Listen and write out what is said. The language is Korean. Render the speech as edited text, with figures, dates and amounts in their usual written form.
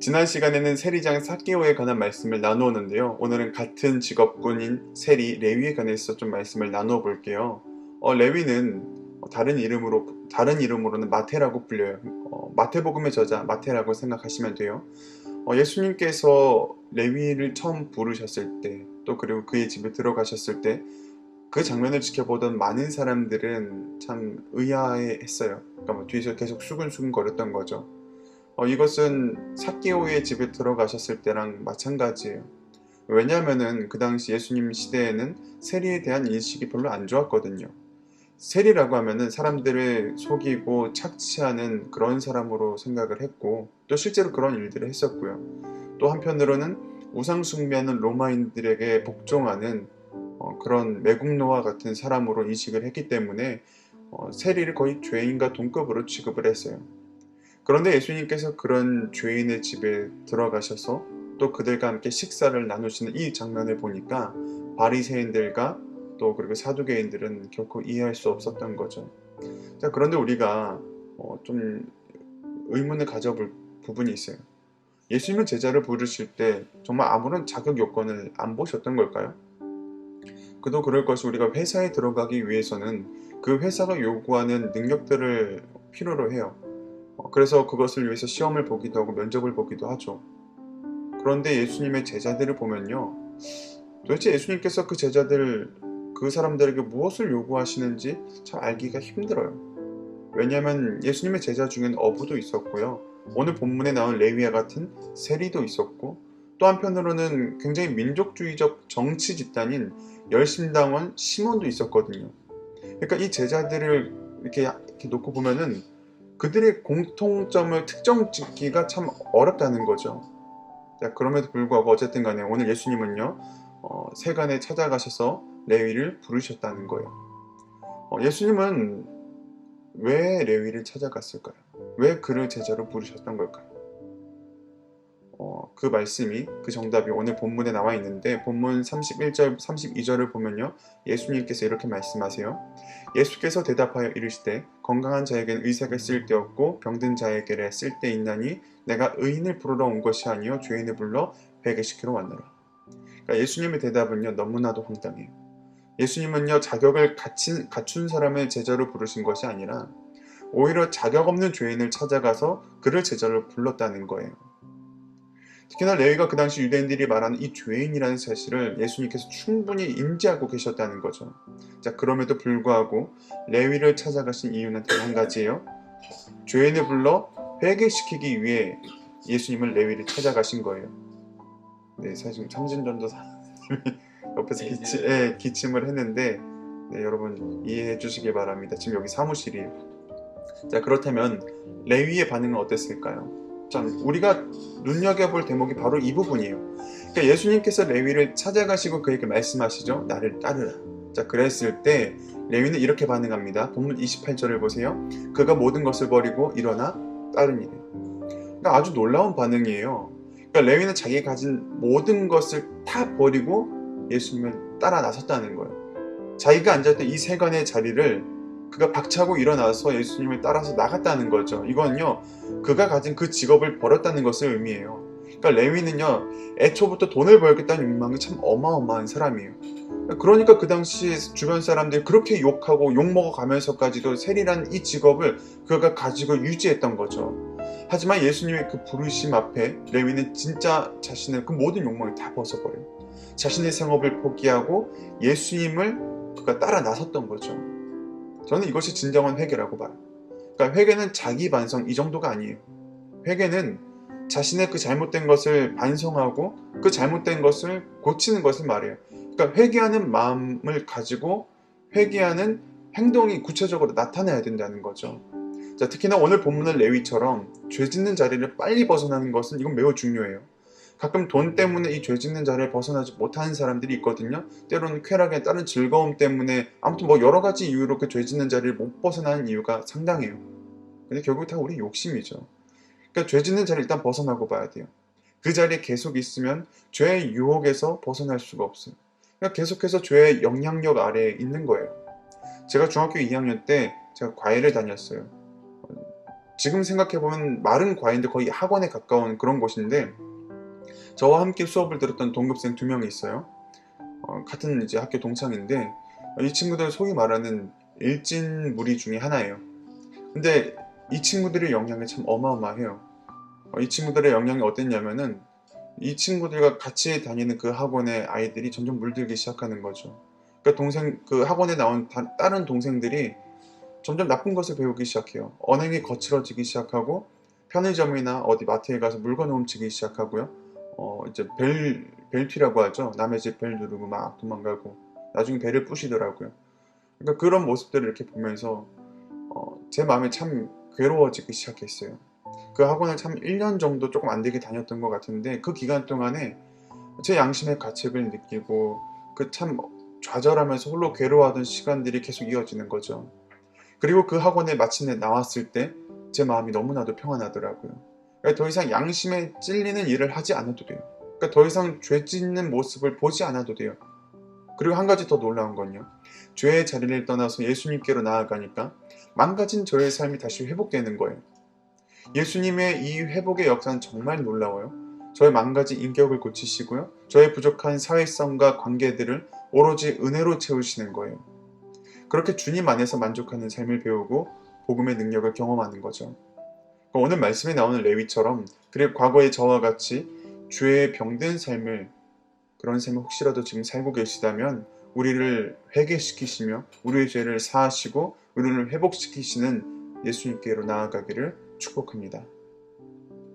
지난 시간에는 세리장 삭개오에 관한 말씀을 나누었는데요. 오늘은 같은 직업군인 세리 레위에 관해서 좀 말씀을 나누어 볼게요. 레위는 다른 이름으로는 마태라고 불려요. 마태복음의 저자 마태라고 생각하시면 돼요. 예수님께서 레위를 처음 부르셨을 때, 또 그리고 그의 집에 들어가셨을 때 그 장면을 지켜보던 많은 사람들은 참 의아해했어요. 그러니까 뒤에서 계속 수근수근 거렸던 거죠. 이것은 삭개오의 집에 들어가셨을 때랑 마찬가지예요. 왜냐하면은 그 당시 예수님 시대에는 세리에 대한 인식이 별로 안 좋았거든요. 세리라고 하면은 사람들을 속이고 착취하는 그런 사람으로 생각을 했고, 또 실제로 그런 일들을 했었고요. 또 한편으로는 우상 숭배하는 로마인들에게 복종하는 그런 매국노와 같은 사람으로 인식을 했기 때문에 세리를 거의 죄인과 동급으로 취급을 했어요. 그런데 예수님께서 그런 죄인의 집에 들어가셔서 또 그들과 함께 식사를 나누시는 이 장면을 보니까 바리새인들과 또 그리고 사두개인들은 결코 이해할 수 없었던 거죠. 자, 그런데 우리가 좀 의문을 가져볼 부분이 있어요. 예수님은 제자를 부르실 때 정말 아무런 자격 요건을 안 보셨던 걸까요? 그도 그럴 것이 우리가 회사에 들어가기 위해서는 그 회사가 요구하는 능력들을 필요로 해요. 그래서 그것을 위해서 시험을 보기도 하고 면접을 보기도 하죠. 그런데 예수님의 제자들을 보면요. 도대체 예수님께서 그 사람들에게 무엇을 요구하시는지 참 알기가 힘들어요. 왜냐하면 예수님의 제자 중엔 어부도 있었고요. 오늘 본문에 나온 레위와 같은 세리도 있었고, 또 한편으로는 굉장히 민족주의적 정치 집단인 열심당원 시몬도 있었거든요. 그러니까 이 제자들을 이렇게 놓고 보면은 그들의 공통점을 특정 짓기가 참 어렵다는 거죠. 자, 그럼에도 불구하고 어쨌든 간에 오늘 예수님은요, 세간에 찾아가셔서 레위를 부르셨다는 거예요. 예수님은 왜 레위를 찾아갔을까요? 왜 그를 제자로 부르셨던 걸까요? 그 말씀이, 그 정답이 오늘 본문에 나와 있는데, 본문 31절, 32절을 보면요, 예수님께서 이렇게 말씀하세요. 예수께서 대답하여 이르시되 건강한 자에게는 의사가 쓸데없고 병든 자에게 쓸데있나니 내가 의인을 부르러 온 것이 아니요 죄인을 불러 회개시키러 왔노라. 그러니까 예수님의 대답은요, 너무나도 황당해요. 예수님은요, 자격을 갖춘 사람을 제자로 부르신 것이 아니라 오히려 자격 없는 죄인을 찾아가서 그를 제자로 불렀다는 거예요. 특히나 레위가 그 당시 유대인들이 말하는 이 죄인이라는 사실을 예수님께서 충분히 인지하고 계셨다는 거죠. 자, 그럼에도 불구하고 레위를 찾아가신 이유는 단 한 가지예요. 죄인을 불러 회개시키기 위해 예수님은 레위를 찾아가신 거예요. 네, 사실 삼진전도사님이 옆에서 기침을 했는데, 네, 여러분 이해해 주시기 바랍니다. 지금 여기 사무실이에요. 자, 그렇다면 레위의 반응은 어땠을까요? 참, 우리가 눈여겨볼 대목이 바로 이 부분이에요. 그러니까 예수님께서 레위를 찾아가시고 그에게 말씀하시죠. 나를 따르라. 자, 그랬을 때 레위는 이렇게 반응합니다. 본문 28절을 보세요. 그가 모든 것을 버리고 일어나 따르니라. 그러니까 아주 놀라운 반응이에요. 그러니까 레위는 자기가 가진 모든 것을 다 버리고 예수님을 따라 나섰다는 거예요. 자기가 앉았던 이 세간의 자리를 그가 박차고 일어나서 예수님을 따라서 나갔다는 거죠. 이건요, 그가 가진 그 직업을 버렸다는 것을 의미해요. 그러니까 레위는요, 애초부터 돈을 벌겠다는 욕망이 참 어마어마한 사람이에요. 그러니까 그 당시 주변 사람들이 그렇게 욕하고 욕먹어 가면서까지도 세리라는 이 직업을 그가 가지고 유지했던 거죠. 하지만 예수님의 그 부르심 앞에 레위는 진짜 자신의 그 모든 욕망을 다 벗어버려요. 자신의 생업을 포기하고 예수님을 그가 따라 나섰던 거죠. 저는 이것이 진정한 회개라고 봐요. 그러니까 회개는 자기 반성 이 정도가 아니에요. 회개는 자신의 그 잘못된 것을 반성하고 그 잘못된 것을 고치는 것을 말해요. 그러니까 회개하는 마음을 가지고 회개하는 행동이 구체적으로 나타나야 된다는 거죠. 자, 특히나 오늘 본문의 레위처럼 죄 짓는 자리를 빨리 벗어나는 것은 이건 매우 중요해요. 가끔 돈 때문에 이 죄 짓는 자리를 벗어나지 못하는 사람들이 있거든요. 때로는 쾌락에 따른 즐거움 때문에 아무튼 뭐 여러 가지 이유로 그 죄 짓는 자리를 못 벗어나는 이유가 상당해요. 근데 결국 다 우리 욕심이죠. 그러니까 죄 짓는 자리를 일단 벗어나고 봐야 돼요. 그 자리에 계속 있으면 죄의 유혹에서 벗어날 수가 없어요. 그러니까 계속해서 죄의 영향력 아래에 있는 거예요. 제가 중학교 2학년 때 제가 과외를 다녔어요. 지금 생각해보면 마른 과인데 거의 학원에 가까운 그런 곳인데, 저와 함께 수업을 들었던 동급생 2명이 있어요. 같은 이제 학교 동창인데, 이 친구들 소위 말하는 일진 무리 중에 하나예요. 근데 이 친구들의 영향이 참 어마어마해요. 이 친구들의 영향이 어땠냐면은, 이 친구들과 같이 다니는 그 학원의 아이들이 점점 물들기 시작하는 거죠. 그러니까 그 학원에 나온 다른 동생들이 점점 나쁜 것을 배우기 시작해요. 언행이 거칠어지기 시작하고, 편의점이나 어디 마트에 가서 물건을 훔치기 시작하고요. 이제 벨튀라고 하죠. 남의 집 벨 누르고 막 도망가고, 나중에 배를 부시더라고요. 그러니까 그런 모습들을 이렇게 보면서 제 마음이 참 괴로워지기 시작했어요. 그 학원을 참 1년 정도 조금 안 되게 다녔던 것 같은데, 그 기간 동안에 제 양심의 가책을 느끼고 그 참 좌절하면서 홀로 괴로워하던 시간들이 계속 이어지는 거죠. 그리고 그 학원에 마침내 나왔을 때 제 마음이 너무나도 평안하더라고요. 그러니까 더 이상 양심에 찔리는 일을 하지 않아도 돼요. 그러니까 더 이상 죄 짓는 모습을 보지 않아도 돼요. 그리고 한 가지 더 놀라운 건요, 죄의 자리를 떠나서 예수님께로 나아가니까 망가진 저의 삶이 다시 회복되는 거예요. 예수님의 이 회복의 역사는 정말 놀라워요. 저의 망가진 인격을 고치시고요, 저의 부족한 사회성과 관계들을 오로지 은혜로 채우시는 거예요. 그렇게 주님 안에서 만족하는 삶을 배우고 복음의 능력을 경험하는 거죠. 오늘 말씀에 나오는 레위처럼, 그리고 과거의 저와 같이 죄에 병든 삶을, 그런 삶을 혹시라도 지금 살고 계시다면 우리를 회개시키시며 우리의 죄를 사하시고 우리를 회복시키시는 예수님께로 나아가기를 축복합니다.